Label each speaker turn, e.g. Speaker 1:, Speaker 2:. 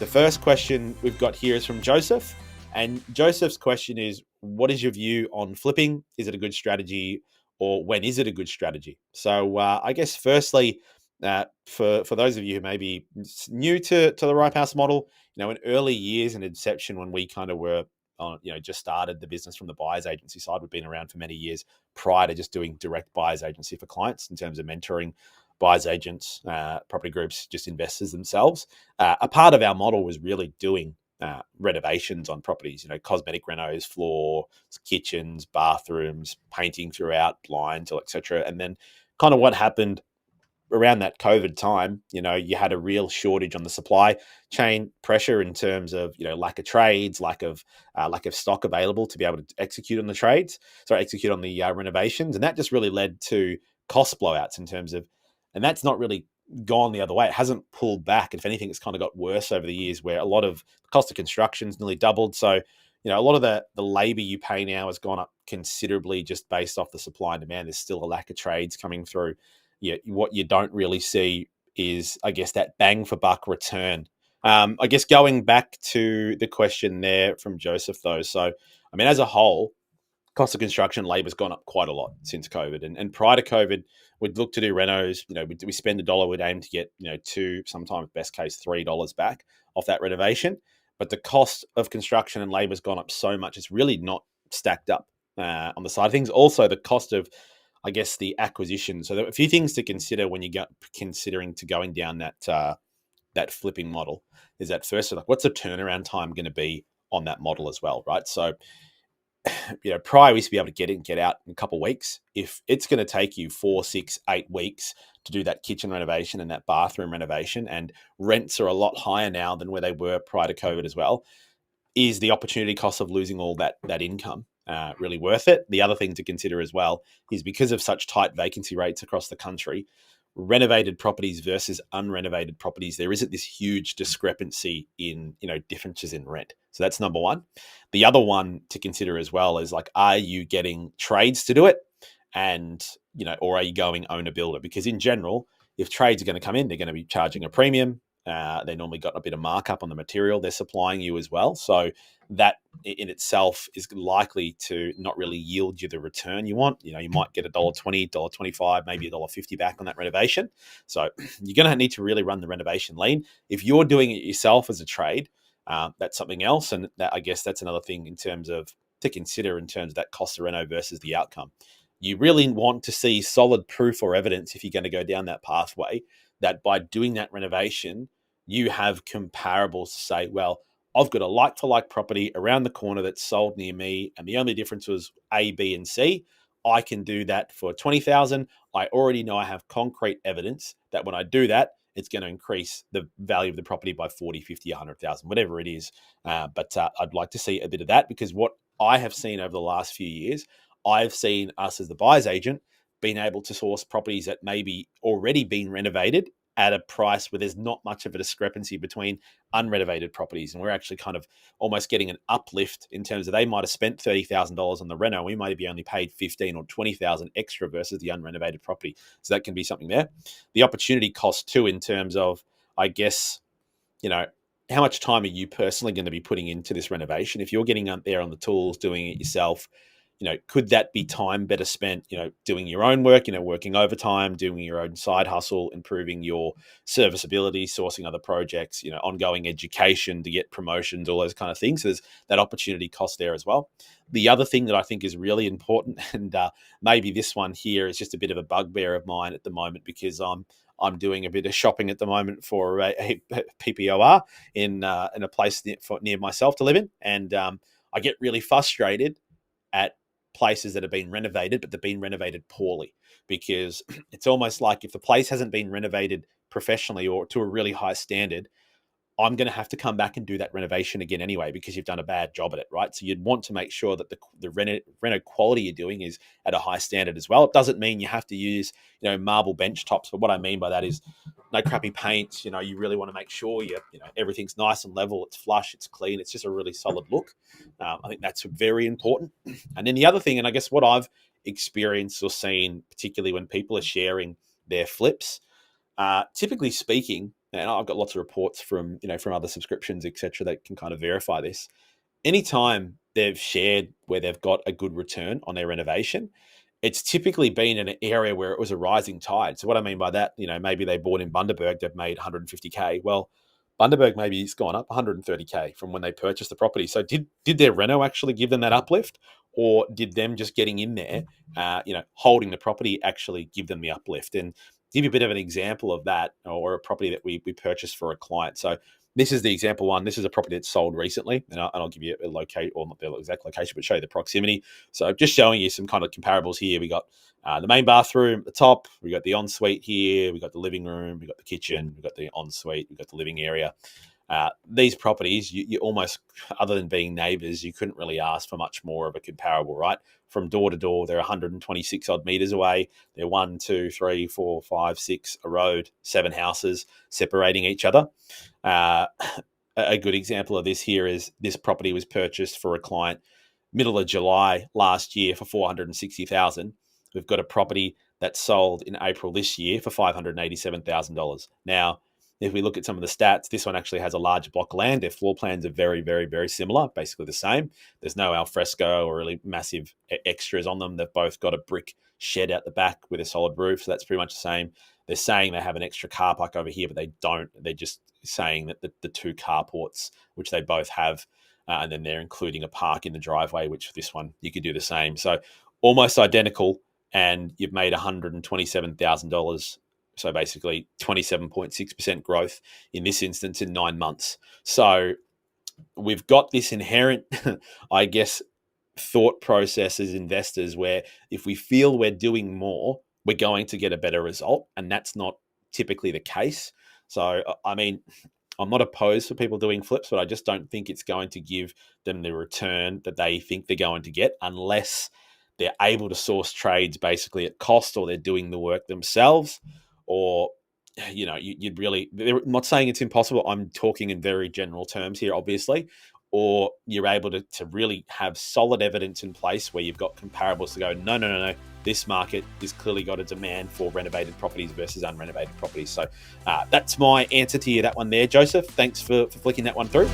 Speaker 1: The first question we've got here is from Joseph. And Joseph's question is, what is your view on flipping? Is it a good strategy, or when is it a good strategy? So I guess firstly, for those of you who may be new to the Ripe House model, in early years and inception when we kind of were on, just started the business from the buyer's agency side. We've been around for many years prior to just doing direct buyer's agency for clients in terms of mentoring buyers agents, property groups, just investors themselves. A part of our model was really doing renovations on properties, cosmetic renos, floor, kitchens, bathrooms, painting throughout, blinds, etc. And then kind of what happened around that COVID time, you had a real shortage on the supply chain pressure in terms of, lack of trades, lack of stock available to be able to execute on the trades, execute on the renovations. And that just really led to cost blowouts in terms of, and that's not really gone the other way. It hasn't pulled back. If anything, it's kind of got worse over the years, where a lot of the cost of construction's nearly doubled. So, a lot of the labor you pay now has gone up considerably just based off the supply and demand. There's still a lack of trades coming through. What you don't really see is, I guess, that bang for buck return. I guess going back to the question there from Joseph, though. So, as a whole, cost of construction labor's gone up quite a lot since COVID. And prior to COVID, we'd look to do renos. We spend $1, we'd aim to get, two, sometimes best case $3 back off that renovation. But the cost of construction and labor's gone up so much, it's really not stacked up on the side of things. Also, the cost of, I guess, the acquisition. So there are a few things to consider when you get considering to going down that flipping model. Is that first, what's the turnaround time going to be on that model as well, right? So, prior we used to be able to get out in a couple of weeks. If it's going to take you 4, 6, 8 weeks to do that kitchen renovation and that bathroom renovation, and rents are a lot higher now than where they were prior to COVID as well, is the opportunity cost of losing all that income really worth it? The other thing to consider as well is, because of such tight vacancy rates across the country, renovated properties versus unrenovated properties, there isn't this huge discrepancy in, differences in rent. So that's number one. The other one to consider as well is, are you getting trades to do it? And, or are you going owner builder? Because in general, if trades are going to come in, they're going to be charging a premium. They normally got a bit of markup on the material they're supplying you as well. So that in itself is likely to not really yield you the return you want. You might get $1.20, $1.25, maybe $1.50 back on that renovation. So you're going to need to really run the renovation lean. If you're doing it yourself as a trade, that's something else. And I guess that's another thing in terms of to consider in terms of that cost of reno versus the outcome. You really want to see solid proof or evidence, if you're going to go down that pathway, that by doing that renovation, you have comparables to say, well, I've got a like-for-like property around the corner that's sold near me, and the only difference was A, B, and C. I can do that for $20,000. I already know I have concrete evidence that when I do that, it's going to increase the value of the property by 40, 50, 100,000, whatever it is. But I'd like to see a bit of that, because what I have seen over the last few years, I've seen us as the buyer's agent being able to source properties that maybe already been renovated at a price where there's not much of a discrepancy between unrenovated properties. And we're actually kind of almost getting an uplift in terms of, they might have spent $30,000 on the reno. We might be only paid 15 or 20,000 extra versus the unrenovated property. So that can be something there. The opportunity cost too, in terms of, I guess, how much time are you personally going to be putting into this renovation? If you're getting out there on the tools, doing it yourself, could that be time better spent, doing your own work, working overtime, doing your own side hustle, improving your serviceability, sourcing other projects, ongoing education to get promotions, all those kind of things. So there's that opportunity cost there as well. The other thing that I think is really important, and maybe this one here is just a bit of a bugbear of mine at the moment, because I'm doing a bit of shopping at the moment for a PPOR in a place near myself to live in. And I get really frustrated at places that have been renovated, but they've been renovated poorly, because it's almost like if the place hasn't been renovated professionally or to a really high standard, I'm going to have to come back and do that renovation again anyway, because you've done a bad job at it, right? So you'd want to make sure that the reno quality you're doing is at a high standard as well. It doesn't mean you have to use, marble bench tops, but what I mean by that is no crappy paints. You really want to make sure everything's nice and level, it's flush, it's clean, it's just a really solid look. I think that's very important. And then the other thing, and I guess what I've experienced or seen, particularly when people are sharing their flips, typically speaking, and I've got lots of reports from from other subscriptions, etc., that can kind of verify this. Anytime they've shared where they've got a good return on their renovation, it's typically been in an area where it was a rising tide. So what I mean by that, maybe they bought in Bundaberg, they've made 150K. Well, Bundaberg maybe it's gone up 130K from when they purchased the property. So did their reno actually give them that uplift, or did them just getting in there, holding the property actually give them the uplift? And give you a bit of an example of that, or a property that we purchased for a client. So this is the example one. This is a property that's sold recently, and I'll give you a locate, or not the exact location, but show you the proximity. So just showing you some kind of comparables here. We got the main bathroom at the top. We got the ensuite here. We got the living room. We got the kitchen. We got the ensuite. We got the living area. These properties, you almost, other than being neighbours, you couldn't really ask for much more of a comparable, right? From door to door, they're 126 odd metres away. They're 1, 2, 3, 4, 5, 6, a road, 7 houses separating each other. A good example of this here is this property was purchased for a client middle of July last year for $460,000. We've got a property that sold in April this year for $587,000. Now, if we look at some of the stats, this one actually has a large block of land. Their floor plans are very, very, very similar, basically the same. There's no al fresco or really massive extras on them. They've both got a brick shed out the back with a solid roof, so that's pretty much the same. They're saying they have an extra car park over here, but they don't. They're just saying that the 2 carports, which they both have, and then they're including a park in the driveway, which for this one, you could do the same. So almost identical, and you've made $127,000. So basically 27.6% growth in this instance in 9 months. So we've got this inherent, I guess, thought process as investors where if we feel we're doing more, we're going to get a better result. And that's not typically the case. So, I mean, I'm not opposed to people doing flips, but I just don't think it's going to give them the return that they think they're going to get unless they're able to source trades basically at cost, or they're doing the work themselves. Or, you'd really, I'm not saying it's impossible. I'm talking in very general terms here, obviously. Or you're able to really have solid evidence in place where you've got comparables to go, no. This market has clearly got a demand for renovated properties versus unrenovated properties. So that's my answer to you, that one there, Joseph. Thanks for flicking that one through.